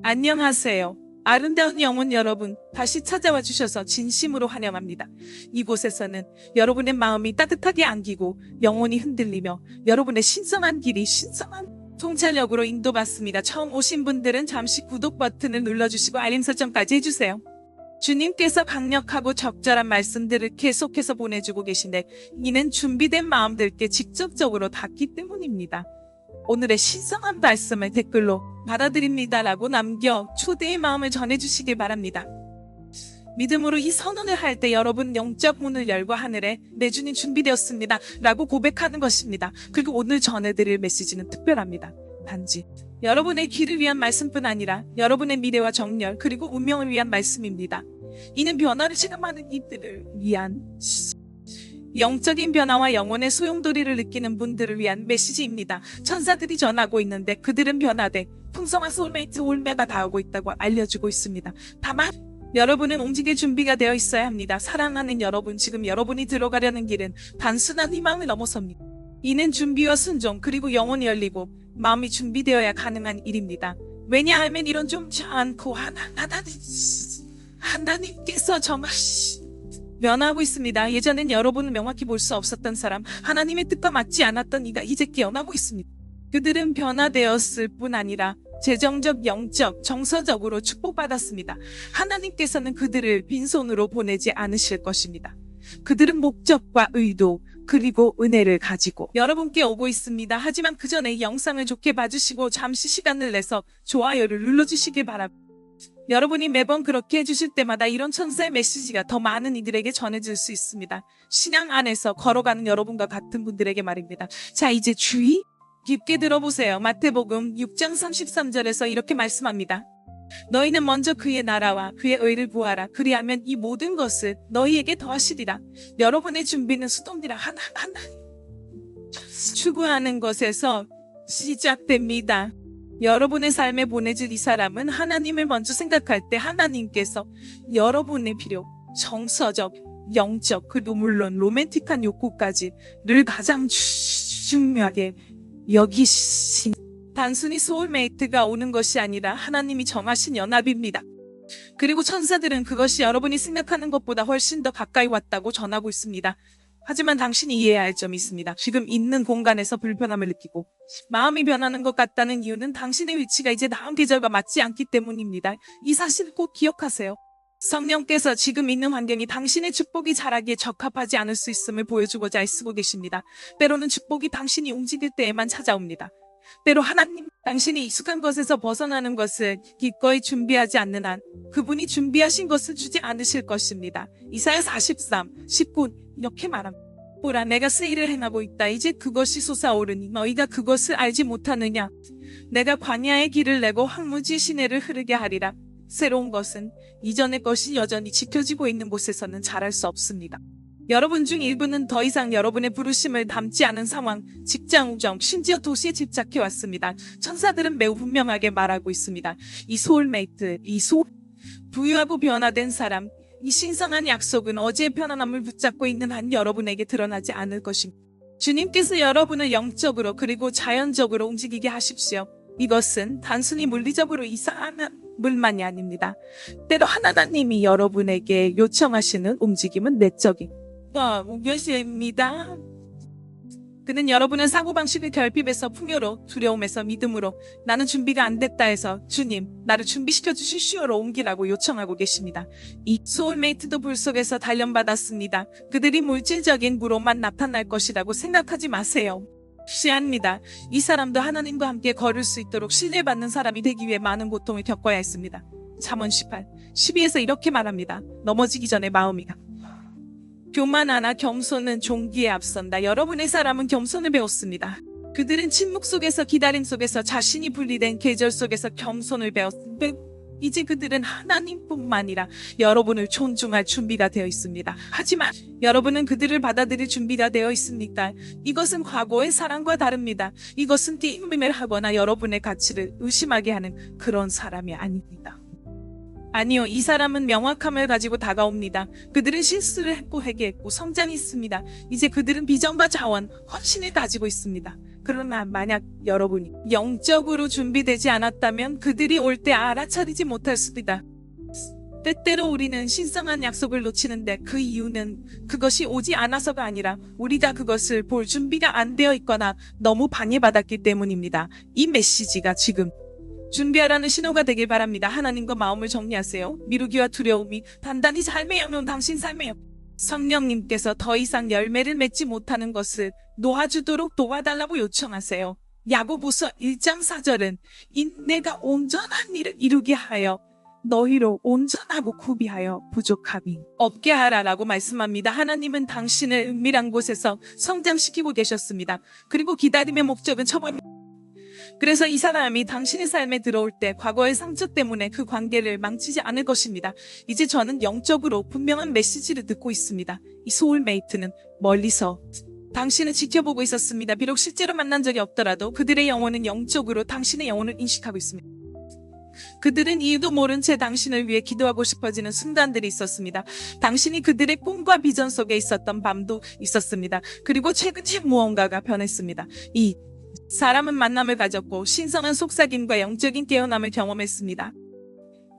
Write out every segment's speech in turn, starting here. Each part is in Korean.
안녕하세요. 아름다운 영혼 여러분, 다시 찾아와 주셔서 진심으로 환영합니다. 이곳에서는 여러분의 마음이 따뜻하게 안기고 영혼이 흔들리며 여러분의 신성한 길이 신성한 통찰력으로 인도받습니다. 처음 오신 분들은 잠시 구독 버튼을 눌러주시고 알림 설정까지 해주세요. 주님께서 강력하고 적절한 말씀들을 계속해서 보내주고 계신데 이는 준비된 마음들께 직접적으로 닿기 때문입니다. 오늘의 신성한 말씀을 댓글로 받아드립니다라고 남겨 초대의 마음을 전해주시길 바랍니다. 믿음으로 이 선언을 할 때 여러분 영적 문을 열고 하늘에 내 주님 준비되었습니다 라고 고백하는 것입니다. 그리고 오늘 전해드릴 메시지는 특별합니다. 단지 여러분의 길을 위한 말씀뿐 아니라 여러분의 미래와 정렬 그리고 운명을 위한 말씀입니다. 이는 변화를 체감하는 이들을 위한 영적인 변화와 영혼의 소용돌이를 느끼는 분들을 위한 메시지입니다. 천사들이 전하고 있는데 그들은 변화돼 풍성한 소울메이트 올메가 닿고 있다고 알려주고 있습니다. 다만 여러분은 움직일 준비가 되어 있어야 합니다. 사랑하는 여러분, 지금 여러분이 들어가려는 길은 단순한 희망을 넘어섭니다. 이는 준비와 순종 그리고 영혼이 열리고 마음이 준비되어야 가능한 일입니다. 왜냐하면 이런 좀 않고 하나님께서 정말 변화하고 있습니다. 예전엔 여러분을 명확히 볼 수 없었던 사람, 하나님의 뜻과 맞지 않았던 이가 이제 깨어나고 있습니다. 그들은 변화되었을 뿐 아니라 재정적, 영적, 정서적으로 축복받았습니다. 하나님께서는 그들을 빈손으로 보내지 않으실 것입니다. 그들은 목적과 의도 그리고 은혜를 가지고 여러분께 오고 있습니다. 하지만 그 전에 이 영상을 좋게 봐주시고 잠시 시간을 내서 좋아요를 눌러주시길 바랍니다. 여러분이 매번 그렇게 해주실 때마다 이런 천사의 메시지가 더 많은 이들에게 전해질 수 있습니다. 신앙 안에서 걸어가는 여러분과 같은 분들에게 말입니다. 자, 이제 주의 깊게 들어보세요. 마태복음 6장 33절에서 이렇게 말씀합니다. 너희는 먼저 그의 나라와 그의 의를 구하라. 그리하면 이 모든 것을 너희에게 더하시리라. 여러분의 준비는 수동이라 하나님 추구하는 것에서 시작됩니다. 여러분의 삶에 보내질 이 사람은 하나님을 먼저 생각할 때 하나님께서 여러분의 필요, 정서적, 영적, 그리고 물론 로맨틱한 욕구까지를 가장 중요하게 여기신 단순히 소울메이트가 오는 것이 아니라 하나님이 정하신 연합입니다. 그리고 천사들은 그것이 여러분이 생각하는 것보다 훨씬 더 가까이 왔다고 전하고 있습니다. 하지만 당신이 이해해야 할 점이 있습니다. 지금 있는 공간에서 불편함을 느끼고 마음이 변하는 것 같다는 이유는 당신의 위치가 이제 다음 계절과 맞지 않기 때문입니다. 이 사실을 꼭 기억하세요. 성령께서 지금 있는 환경이 당신의 축복이 자라기에 적합하지 않을 수 있음을 보여주고자 애쓰고 계십니다. 때로는 축복이 당신이 움직일 때에만 찾아옵니다. 때로 하나님, 당신이 익숙한 것에서 벗어나는 것을 기꺼이 준비하지 않는 한 그분이 준비하신 것을 주지 않으실 것입니다. 이사야 43, 19 이렇게 말합니다. 보라, 내가 새 일을 행하고 있다. 이제 그것이 솟아오르니 너희가 그것을 알지 못하느냐. 내가 광야의 길을 내고 황무지 시내를 흐르게 하리라. 새로운 것은 이전의 것이 여전히 지켜지고 있는 곳에서는 자랄 수 없습니다. 여러분 중 일부는 더 이상 여러분의 부르심을 담지 않은 상황, 직장 우정, 심지어 도시에 집착해 왔습니다. 천사들은 매우 분명하게 말하고 있습니다. 이 소울메이트, 부유하고 변화된 사람, 이 신성한 약속은 어제의 편안함을 붙잡고 있는 한 여러분에게 드러나지 않을 것입니다. 주님께서 여러분을 영적으로 그리고 자연적으로 움직이게 하십시오. 이것은 단순히 물리적으로 이상한 물만이 아닙니다. 때로 하나님이 여러분에게 요청하시는 움직임은 내적인 것입니다. 그는 여러분의 사고방식을 결핍해서 풍요로, 두려움에서 믿음으로, 나는 준비가 안 됐다 해서 주님, 나를 준비시켜 주십시오로 옮기라고 요청하고 계십니다. 이 소울메이트도 불 속에서 단련받았습니다. 그들이 물질적인 부로만 나타날 것이라고 생각하지 마세요. 시합니다. 이 사람도 하나님과 함께 걸을 수 있도록 신뢰받는 사람이 되기 위해 많은 고통을 겪어야 했습니다. 잠언 18, 12에서 이렇게 말합니다. 넘어지기 전에 마음이가 교만하나 겸손은 종기에 앞선다. 여러분의 사람은 겸손을 배웠습니다. 그들은 침묵 속에서 기다림 속에서 자신이 분리된 계절 속에서 겸손을 배웠습니다. 이제 그들은 하나님뿐만 아니라 여러분을 존중할 준비가 되어 있습니다. 하지만 여러분은 그들을 받아들일 준비가 되어 있습니까? 이것은 과거의 사랑과 다릅니다. 이것은 띠임을 하거나 여러분의 가치를 의심하게 하는 그런 사람이 아닙니다. 아니요, 이 사람은 명확함을 가지고 다가옵니다. 그들은 실수를 했고 회개했고 성장이 있습니다. 이제 그들은 비전과 자원, 헌신을 가지고 있습니다. 그러나 만약 여러분이 영적으로 준비되지 않았다면 그들이 올 때 알아차리지 못할 수도 있다. 때때로 우리는 신성한 약속을 놓치는데 그 이유는 그것이 오지 않아서가 아니라 우리가 그것을 볼 준비가 안 되어 있거나 너무 방해받았기 때문입니다. 이 메시지가 지금 준비하라는 신호가 되길 바랍니다. 하나님과 마음을 정리하세요. 미루기와 두려움이 단단히 삶에 영혼 당신 삶에 성령님께서 더 이상 열매를 맺지 못하는 것을 놓아주도록 도와달라고 요청하세요. 야고보서 1장 4절은 인내가 온전한 일을 이루게 하여 너희로 온전하고 구비하여 부족함이 없게 하라라고 말씀합니다. 하나님은 당신을 은밀한 곳에서 성장시키고 계셨습니다. 그리고 기다림의 목적은 처벌. 그래서 이 사람이 당신의 삶에 들어올 때 과거의 상처 때문에 그 관계를 망치지 않을 것입니다. 이제 저는 영적으로 분명한 메시지를 듣고 있습니다. 이 소울메이트는 멀리서 당신을 지켜보고 있었습니다. 비록 실제로 만난 적이 없더라도 그들의 영혼은 영적으로 당신의 영혼을 인식하고 있습니다. 그들은 이유도 모른 채 당신을 위해 기도하고 싶어지는 순간들이 있었습니다. 당신이 그들의 꿈과 비전 속에 있었던 밤도 있었습니다. 그리고 최근에 무언가가 변했습니다. 이 사람은 만남을 가졌고 신성한 속삭임과 영적인 깨어남을 경험했습니다.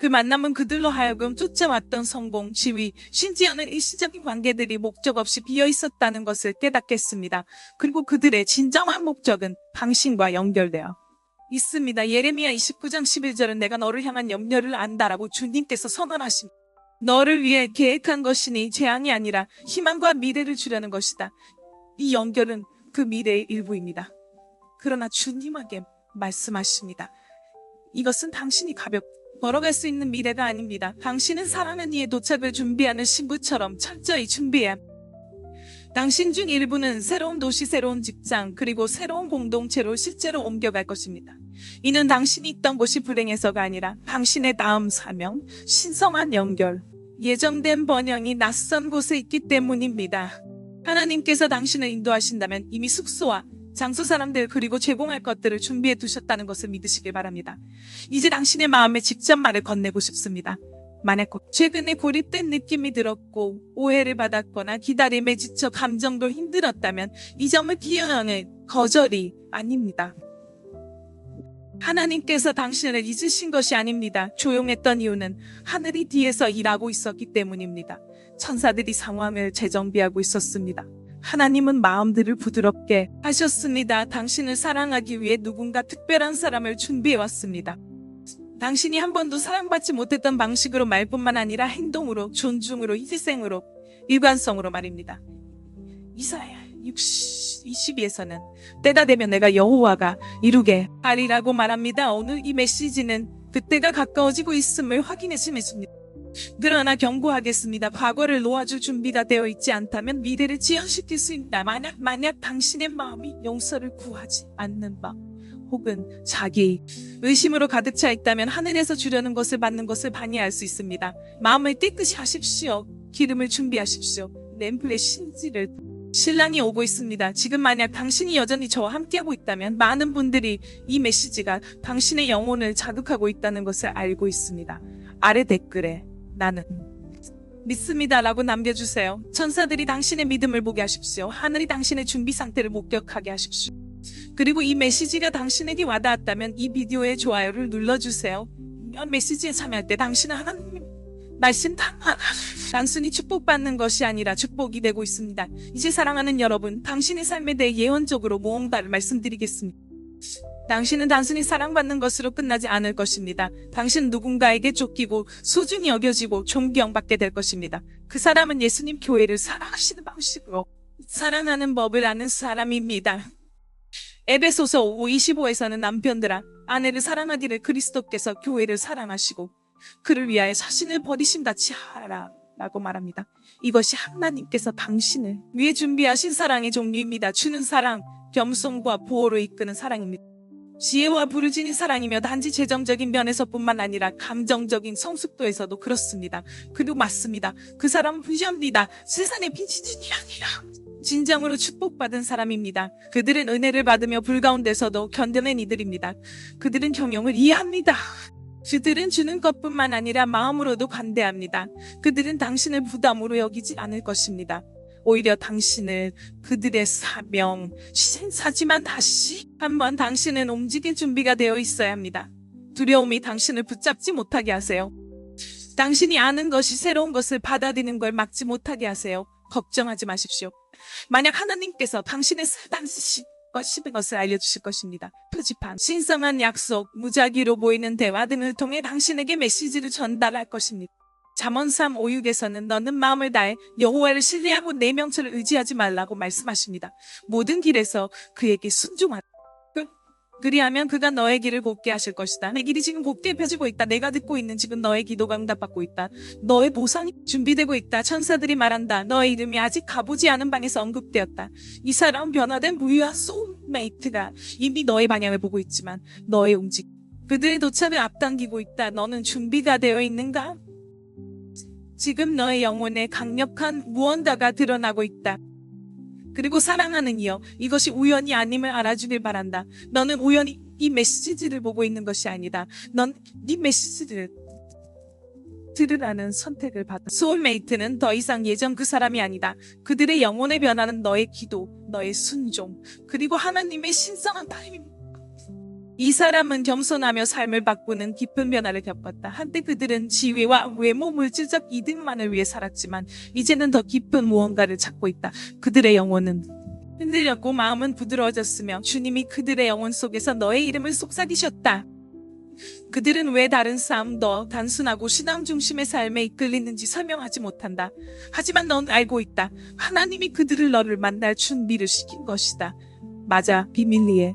그 만남은 그들로 하여금 쫓아왔던 성공, 지위, 심지어는 일시적인 관계들이 목적 없이 비어 있었다는 것을 깨닫게 했습니다. 그리고 그들의 진정한 목적은 당신과 연결되어 있습니다. 예레미야 29장 11절은 내가 너를 향한 염려를 안다라고 주님께서 선언하십니다. 너를 위해 계획한 것이니 재앙이 아니라 희망과 미래를 주려는 것이다. 이 연결은 그 미래의 일부입니다. 그러나 주님에게 말씀하십니다. 이것은 당신이 가볍게 걸어갈 수 있는 미래가 아닙니다. 당신은 사랑하는 이의 도착을 준비하는 신부처럼 철저히 준비해야 합니다. 당신 중 일부는 새로운 도시, 새로운 직장, 그리고 새로운 공동체로 실제로 옮겨갈 것입니다. 이는 당신이 있던 곳이 불행해서가 아니라 당신의 다음 사명, 신성한 연결, 예정된 번영이 낯선 곳에 있기 때문입니다. 하나님께서 당신을 인도하신다면 이미 숙소와 장소 사람들 그리고 제공할 것들을 준비해 두셨다는 것을 믿으시길 바랍니다. 이제 당신의 마음에 직접 말을 건네고 싶습니다. 만약 최근에 고립된 느낌이 들었고 오해를 받았거나 기다림에 지쳐 감정도 힘들었다면 이 점을 기여하는 거절이 아닙니다. 하나님께서 당신을 잊으신 것이 아닙니다. 조용했던 이유는 하늘이 뒤에서 일하고 있었기 때문입니다. 천사들이 상황을 재정비하고 있었습니다. 하나님은 마음들을 부드럽게 하셨습니다. 당신을 사랑하기 위해 누군가 특별한 사람을 준비해왔습니다. 당신이 한 번도 사랑받지 못했던 방식으로 말뿐만 아니라 행동으로, 존중으로, 희생으로, 일관성으로 말입니다. 이사야 22에서는 때가 되면 내가 여호와가 이루게 하리라고 말합니다. 오늘 이 메시지는 그때가 가까워지고 있음을 확인했습니다. 그러나 경고하겠습니다. 과거를 놓아줄 준비가 되어 있지 않다면 미래를 지연시킬 수 있다. 만약 당신의 마음이 용서를 구하지 않는 바 혹은 자기 의심으로 가득 차 있다면 하늘에서 주려는 것을 받는 것을 방해할 수 있습니다. 마음을 깨끗이 하십시오. 기름을 준비하십시오. 램프의 신지를 신랑이 오고 있습니다. 지금 만약 당신이 여전히 저와 함께하고 있다면 많은 분들이 이 메시지가 당신의 영혼을 자극하고 있다는 것을 알고 있습니다. 아래 댓글에 나는 믿습니다 라고 남겨주세요. 천사들이 당신의 믿음을 보게 하십시오. 하늘이 당신의 준비 상태를 목격하게 하십시오. 그리고 이 메시지가 당신에게 와닿았다면 이 비디오에 좋아요를 눌러주세요. 이런 메시지에 참여할 때 당신은 하나님 말씀 단순히 축복받는 것이 아니라 축복이 되고 있습니다. 이제 사랑하는 여러분, 당신의 삶에 대해 예언적으로 무언가를 말씀드리겠습니다. 당신은 단순히 사랑받는 것으로 끝나지 않을 것입니다. 당신은 누군가에게 쫓기고 소중히 여겨지고 존경받게 될 것입니다. 그 사람은 예수님 교회를 사랑하시는 방식으로 사랑하는 법을 아는 사람입니다. 에베소서 5:25에서는 남편들아 아내를 사랑하기를 그리스도께서 교회를 사랑하시고 그를 위하여 자신을 버리심같이 하라 라고 말합니다. 이것이 하나님께서 당신을 위해 준비하신 사랑의 종류입니다. 주는 사랑, 겸손과 보호로 이끄는 사랑입니다. 지혜와 부르짖는 사랑이며 단지 재정적인 면에서뿐만 아니라 감정적인 성숙도에서도 그렇습니다. 그리고 맞습니다. 그 사람은 부유합니다. 세상의 빈치진이 아니라 진정으로 축복받은 사람입니다. 그들은 은혜를 받으며 불가운데서도 견뎌낸 이들입니다. 그들은 경영을 이해합니다. 그들은 주는 것뿐만 아니라 마음으로도 관대합니다. 그들은 당신을 부담으로 여기지 않을 것입니다. 오히려 당신을 그들의 사명, 신사지만 다시 한번 당신은 움직일 준비가 되어 있어야 합니다. 두려움이 당신을 붙잡지 못하게 하세요. 당신이 아는 것이 새로운 것을 받아들이는 걸 막지 못하게 하세요. 걱정하지 마십시오. 만약 하나님께서 당신의 쓰다시 씹은 것을 알려주실 것입니다. 표지판, 신성한 약속, 무작위로 보이는 대화 등을 통해 당신에게 메시지를 전달할 것입니다. 잠언 3:5-6에서는 너는 마음을 다해 여호와를 신뢰하고 내 명철을 의지하지 말라고 말씀하십니다. 모든 길에서 그에게 순종하라. 그리하면 그가 너의 길을 곱게 하실 것이다. 내 길이 지금 곱게 펴지고 있다. 내가 듣고 있는 지금 너의 기도가 응답받고 있다. 너의 보상이 준비되고 있다. 천사들이 말한다. 너의 이름이 아직 가보지 않은 방에서 언급되었다. 이 사람 변화된 부유한 소울메이트가 이미 너의 방향을 보고 있지만 너의 움직임, 그들의 도착을 앞당기고 있다. 너는 준비가 되어 있는가? 지금 너의 영혼에 강력한 무언가가 드러나고 있다. 그리고 사랑하는 이여, 이것이 우연이 아님을 알아주길 바란다. 너는 우연히 이 메시지를 보고 있는 것이 아니다. 넌 네 메시지를 들으라는 선택을 받아. 소울메이트는 더 이상 예전 그 사람이 아니다. 그들의 영혼의 변화는 너의 기도, 너의 순종, 그리고 하나님의 신성한 타임입니다. 이 사람은 겸손하며 삶을 바꾸는 깊은 변화를 겪었다. 한때 그들은 지위와 외모, 물질적 이득만을 위해 살았지만 이제는 더 깊은 무언가를 찾고 있다. 그들의 영혼은 흔들렸고 마음은 부드러워졌으며 주님이 그들의 영혼 속에서 너의 이름을 속삭이셨다. 그들은 왜 다른 삶, 더 단순하고 신앙 중심의 삶에 이끌리는지 설명하지 못한다. 하지만 넌 알고 있다. 하나님이 그들을 너를 만날 준비를 시킨 것이다. 맞아, 비밀리에.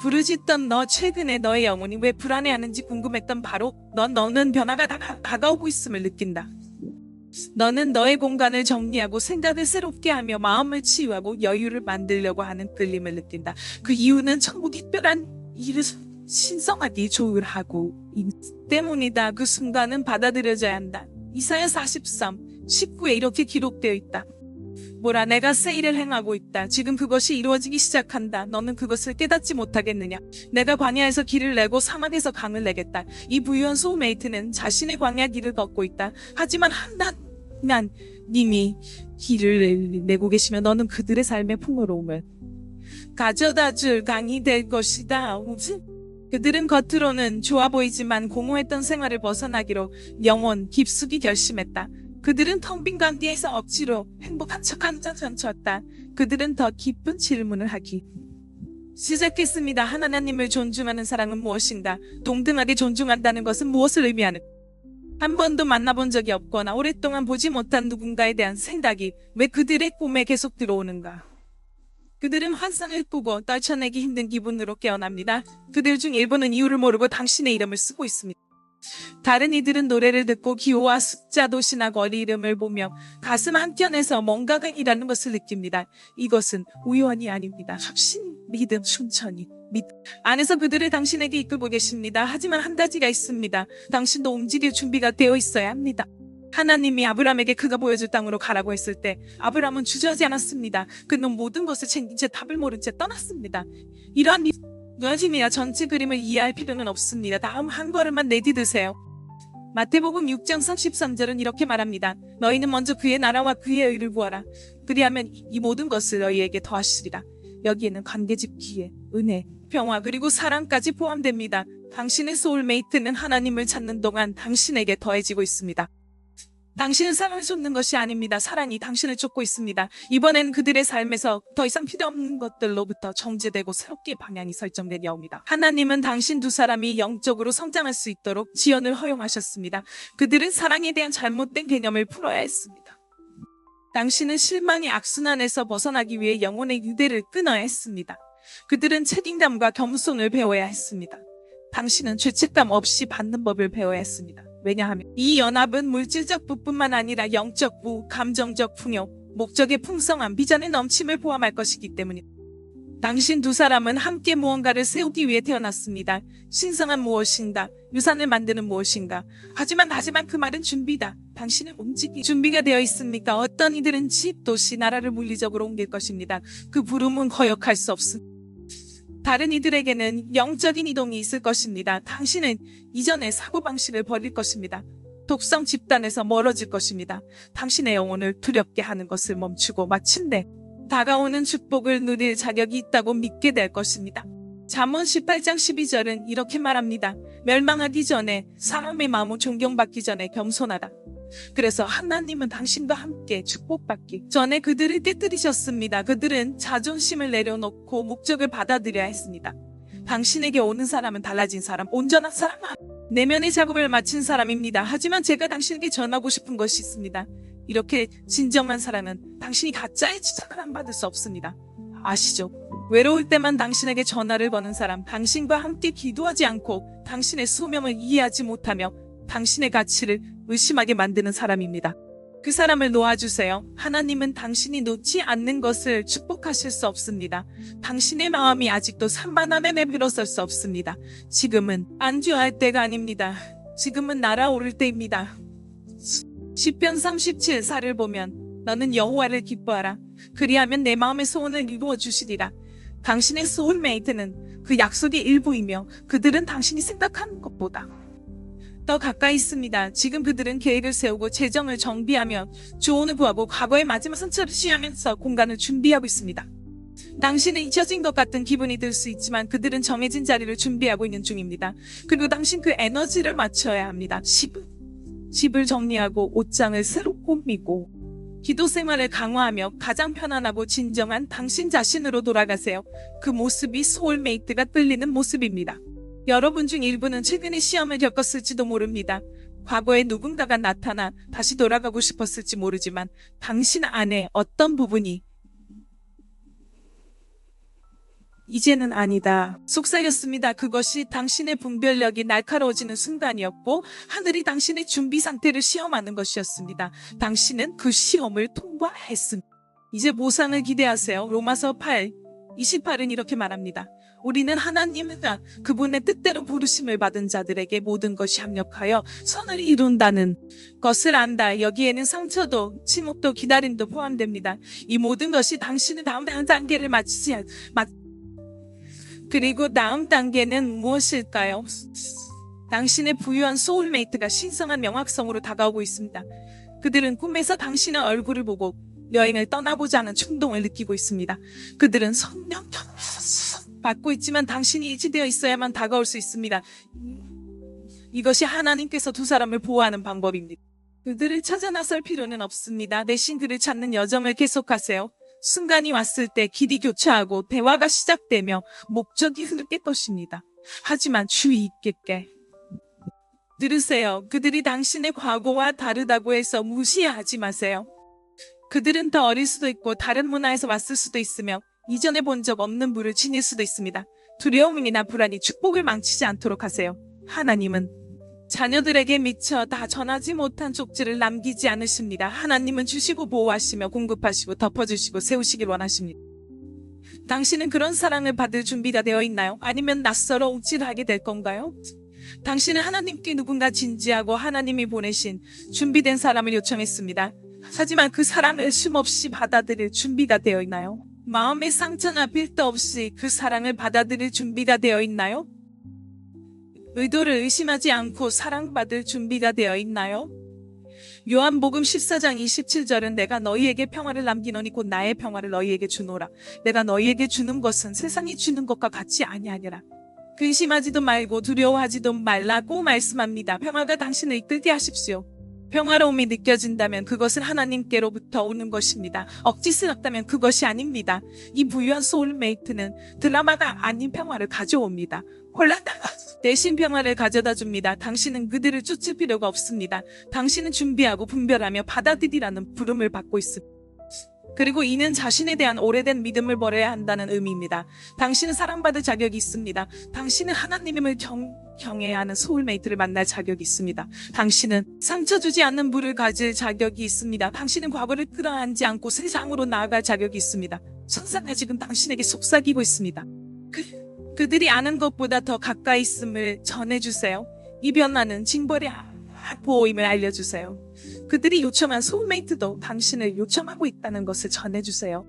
부르짖던 너, 최근에 너의 영혼이 왜 불안해하는지 궁금했던 바로 너는 변화가 다가오고 있음을 느낀다. 너는 너의 공간을 정리하고 생각을 새롭게 하며 마음을 치유하고 여유를 만들려고 하는 끌림을 느낀다. 그 이유는 천국이 특별한 일을 신성하게 조율하고 있기 때문이다. 그 순간은 받아들여져야 한다. 이사야 43:19에 이렇게 기록되어 있다. 보라, 내가 새 일을 행하고 있다. 지금 그것이 이루어지기 시작한다. 너는 그것을 깨닫지 못하겠느냐? 내가 광야에서 길을 내고 사막에서 강을 내겠다. 이 부유한 소울메이트는 자신의 광야 길을 걷고 있다. 하지만 하나님이 길을 내고 계시며 너는 그들의 삶의 풍요로움을 가져다 줄 강이 될 것이다. 그들은 겉으로는 좋아 보이지만 공허했던 생활을 벗어나기로 영혼 깊숙이 결심했다. 그들은 텅 빈 강뒤에서 억지로 행복한 척하는 전쳤다. 그들은 더 깊은 질문을 하기 시작했습니다. 하나님을 존중하는 사랑은 무엇인가? 동등하게 존중한다는 것은 무엇을 의미하는? 한 번도 만나본 적이 없거나 오랫동안 보지 못한 누군가에 대한 생각이 왜 그들의 꿈에 계속 들어오는가? 그들은 환상을 꾸고 떨쳐내기 힘든 기분으로 깨어납니다. 그들 중 일부는 이유를 모르고 당신의 이름을 쓰고 있습니다. 다른 이들은 노래를 듣고 기호와 숫자, 도시나 거리 이름을 보며 가슴 한켠에서 뭔가가 일하는 것을 느낍니다. 이것은 우연이 아닙니다. 확신, 믿음, 순천이 안에서 그들을 당신에게 이끌고 계십니다. 하지만 한 가지가 있습니다. 당신도 움직일 준비가 되어 있어야 합니다. 하나님이 아브라함에게 그가 보여줄 땅으로 가라고 했을 때 아브라함은 주저하지 않았습니다. 그는 모든 것을 챙긴 채 답을 모른 채 떠났습니다. 이러한 누아짐이야 전체 그림을 이해할 필요는 없습니다. 다음 한 걸음만 내디드세요. 마태복음 6장 33절은 이렇게 말합니다. 너희는 먼저 그의 나라와 그의 의를 구하라. 그리하면 이 모든 것을 너희에게 더하시리라. 여기에는 관계 짚기에 은혜, 평화 그리고 사랑까지 포함됩니다. 당신의 소울메이트는 하나님을 찾는 동안 당신에게 더해지고 있습니다. 당신은 사랑을 쏟는 것이 아닙니다. 사랑이 당신을 쫓고 있습니다. 이번엔 그들의 삶에서 더 이상 필요 없는 것들로부터 정제되고 새롭게 방향이 설정되려 옵니다. 하나님은 당신 두 사람이 영적으로 성장할 수 있도록 지연을 허용하셨습니다. 그들은 사랑에 대한 잘못된 개념을 풀어야 했습니다. 당신은 실망의 악순환에서 벗어나기 위해 영혼의 유대를 끊어야 했습니다. 그들은 책임감과 겸손을 배워야 했습니다. 당신은 죄책감 없이 받는 법을 배워야 했습니다. 왜냐하면 이 연합은 물질적 부뿐만 아니라 영적 부, 감정적 풍요, 목적의 풍성함, 비전의 넘침을 포함할 것이기 때문입니다. 당신 두 사람은 함께 무언가를 세우기 위해 태어났습니다. 신성한 무엇인가, 유산을 만드는 무엇인가. 하지만 그 말은 준비다. 당신은 움직일 준비가 되어 있습니까? 어떤 이들은 집, 도시, 나라를 물리적으로 옮길 것입니다. 그 부름은 거역할 수 없습니다. 다른 이들에게는 영적인 이동이 있을 것입니다. 당신은 이전의 사고방식을 버릴 것입니다. 독성 집단에서 멀어질 것입니다. 당신의 영혼을 두렵게 하는 것을 멈추고 마침내 다가오는 축복을 누릴 자격이 있다고 믿게 될 것입니다. 잠언 18장 12절은 이렇게 말합니다. 멸망하기 전에 사람의 마음은 존경받기 전에 겸손하다. 그래서 하나님은 당신과 함께 축복받기 전에 그들을 깨뜨리셨습니다. 그들은 자존심을 내려놓고 목적을 받아들여야 했습니다. 당신에게 오는 사람은 달라진 사람, 온전한 사람, 내면의 작업을 마친 사람입니다. 하지만 제가 당신에게 전하고 싶은 것이 있습니다. 이렇게 진정한 사랑은 당신이 가짜의 사랑을 받을 수 없습니다. 아시죠? 외로울 때만 당신에게 전화를 거는 사람, 당신과 함께 기도하지 않고 당신의 소명을 이해하지 못하며 당신의 가치를 의심하게 만드는 사람입니다. 그 사람을 놓아주세요. 하나님은 당신이 놓지 않는 것을 축복하실 수 없습니다. 당신의 마음이 아직도 산만함에 내밀어설 수 없습니다. 지금은 안주할 때가 아닙니다. 지금은 날아오를 때입니다. 시편 37:4를 보면 너는 여호와를 기뻐하라. 그리하면 내 마음의 소원을 이루어 주시리라. 당신의 소울메이트는 그 약속의 일부이며 그들은 당신이 생각하는 것보다 더 가까이 있습니다. 지금 그들은 계획을 세우고 재정을 정비하며 조언을 구하고 과거의 마지막 상처를 쉬하면서 공간을 준비하고 있습니다. 당신은 잊혀진 것 같은 기분이 들 수 있지만 그들은 정해진 자리를 준비하고 있는 중입니다. 그리고 당신 그 에너지를 맞춰야 합니다. 집을 정리하고 옷장을 새로 꾸미고 기도 생활을 강화하며 가장 편안하고 진정한 당신 자신으로 돌아가세요. 그 모습이 소울메이트가 끌리는 모습입니다. 여러분 중 일부는 최근에 시험을 겪었을지도 모릅니다. 과거에 누군가가 나타나 다시 돌아가고 싶었을지 모르지만 당신 안에 어떤 부분이 이제는 아니다. 속삭였습니다. 그것이 당신의 분별력이 날카로워지는 순간이었고 하늘이 당신의 준비 상태를 시험하는 것이었습니다. 당신은 그 시험을 통과했습니다. 이제 보상을 기대하세요. 로마서 8:28은 이렇게 말합니다. 우리는 하나님과 그분의 뜻대로 부르심을 받은 자들에게 모든 것이 합력하여 선을 이룬다는 것을 안다. 여기에는 상처도 침묵도 기다림도 포함됩니다. 이 모든 것이 당신의 다음 단계를 그리고 다음 단계는 무엇일까요? 당신의 부유한 소울메이트가 신성한 명확성으로 다가오고 있습니다. 그들은 꿈에서 당신의 얼굴을 보고 여행을 떠나보자는 충동을 느끼고 있습니다. 그들은 성령 받고 있지만 당신이 일치되어 있어야만 다가올 수 있습니다. 이것이 하나님께서 두 사람을 보호하는 방법입니다. 그들을 찾아 나설 필요는 없습니다. 대신 그를 찾는 여정을 계속하세요. 순간이 왔을 때 길이 교차하고 대화가 시작되며 목적이 흐르게 것입니다. 하지만 주의 깊게 들으세요. 그들이 당신의 과거와 다르다고 해서 무시하지 마세요. 그들은 더 어릴 수도 있고 다른 문화에서 왔을 수도 있으며 이전에 본 적 없는 물을 지닐 수도 있습니다. 두려움이나 불안이 축복을 망치지 않도록 하세요. 하나님은 자녀들에게 미처 다 전하지 못한 쪽지를 남기지 않으십니다. 하나님은 주시고 보호하시며 공급하시고 덮어주시고 세우시길 원하십니다. 당신은 그런 사랑을 받을 준비가 되어 있나요? 아니면 낯설어 움찔하게 될 건가요? 당신은 하나님께 누군가 진지하고 하나님이 보내신 준비된 사람을 요청했습니다. 하지만 그 사랑을 쉼없이 받아들일 준비가 되어 있나요? 마음의 상처나 빌도 없이 그 사랑을 받아들일 준비가 되어 있나요? 의도를 의심하지 않고 사랑받을 준비가 되어 있나요? 요한복음 14장 27절은 내가 너희에게 평화를 남기노니 곧 나의 평화를 너희에게 주노라. 내가 너희에게 주는 것은 세상이 주는 것과 같이 아니하니라. 근심하지도 말고 두려워하지도 말라고 말씀합니다. 평화가 당신을 이끌게 하십시오. 평화로움이 느껴진다면 그것은 하나님께로부터 오는 것입니다. 억지스럽다면 그것이 아닙니다. 이 부유한 소울메이트는 드라마가 아닌 평화를 가져옵니다. 혼란다가 대신 평화를 가져다 줍니다. 당신은 그들을 쫓을 필요가 없습니다. 당신은 준비하고 분별하며 받아들이라는 부름을 받고 있습니다. 그리고 이는 자신에 대한 오래된 믿음을 버려야 한다는 의미입니다. 당신은 사랑받을 자격이 있습니다. 당신은 하나님을 경외해야 하는 소울메이트를 만날 자격이 있습니다. 당신은 상처 주지 않는 물을 가질 자격이 있습니다. 당신은 과거를 끌어안지 않고 세상으로 나아갈 자격이 있습니다. 천사가 지금 당신에게 속삭이고 있습니다. 그들이 아는 것보다 더 가까이 있음을 전해주세요. 이 변화는 징벌의 보호임을 알려주세요. 그들이 요청한 소울메이트도 당신을 요청하고 있다는 것을 전해주세요.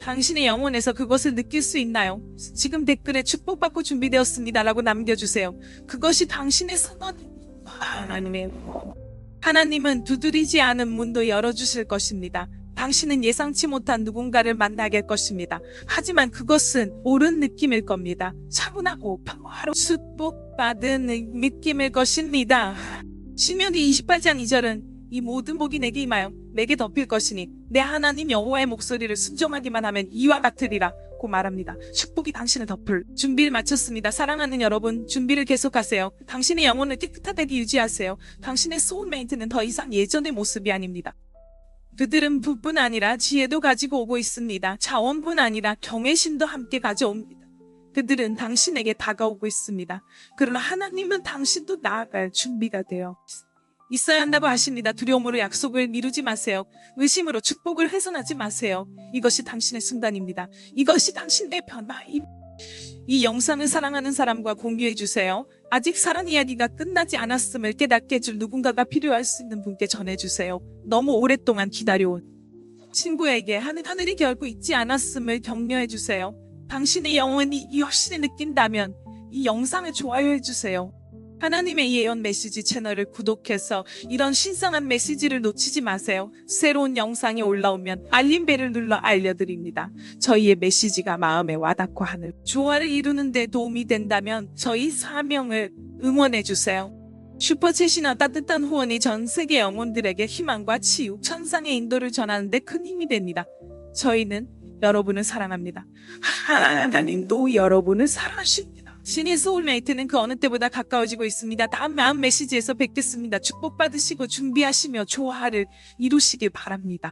당신의 영혼에서 그것을 느낄 수 있나요? 지금 댓글에 축복받고 준비되었습니다라고 남겨주세요. 그것이 당신의 선언. 하나님은 두드리지 않은 문도 열어주실 것입니다. 당신은 예상치 못한 누군가를 만나게 할 것입니다. 하지만 그것은 옳은 느낌일 겁니다. 차분하고 평화로 축복받은 느낌일 것입니다. 신명기 28장 2절은 이 모든 복이 내게 임하여 내게 덮일 것이니 내 하나님 여호와의 목소리를 순종하기만 하면 이와 같으리라 고 말합니다. 축복이 당신을 덮을 준비를 마쳤습니다. 사랑하는 여러분, 준비를 계속하세요. 당신의 영혼을 깨끗하게 유지하세요. 당신의 소울메이트는 더 이상 예전의 모습이 아닙니다. 그들은 부뿐 아니라 지혜도 가지고 오고 있습니다. 자원뿐 아니라 경외심도 함께 가져옵니다. 그들은 당신에게 다가오고 있습니다. 그러나 하나님은 당신도 나아갈 준비가 되어 있어야 한다고 하십니다. 두려움으로 약속을 미루지 마세요. 의심으로 축복을 훼손하지 마세요. 이것이 당신의 순간입니다. 이것이 당신의 변화입니다. 이 영상을 사랑하는 사람과 공유해 주세요. 아직 사랑 이야기가 끝나지 않았음을 깨닫게 해줄 누군가가 필요할 수 있는 분께 전해주세요. 너무 오랫동안 기다려온 친구에게 하늘이 결코 잊지 않았음을 격려해 주세요. 당신의 영혼이 이 확신을 느낀다면 이 영상을 좋아요해 주세요. 하나님의 예언 메시지 채널을 구독해서 이런 신성한 메시지를 놓치지 마세요. 새로운 영상이 올라오면 알림벨을 눌러 알려드립니다. 저희의 메시지가 마음에 와닿고 하늘 조화를 이루는 데 도움이 된다면 저희 사명을 응원해 주세요. 슈퍼챗이나 따뜻한 후원이 전 세계 영혼들에게 희망과 치유, 천상의 인도를 전하는 데 큰 힘이 됩니다. 저희는 여러분을 사랑합니다. 하나님도 여러분을 사랑하십니다. 신의 소울메이트는 그 어느 때보다 가까워지고 있습니다. 다음 메시지에서 뵙겠습니다. 축복받으시고 준비하시며 조화를 이루시길 바랍니다.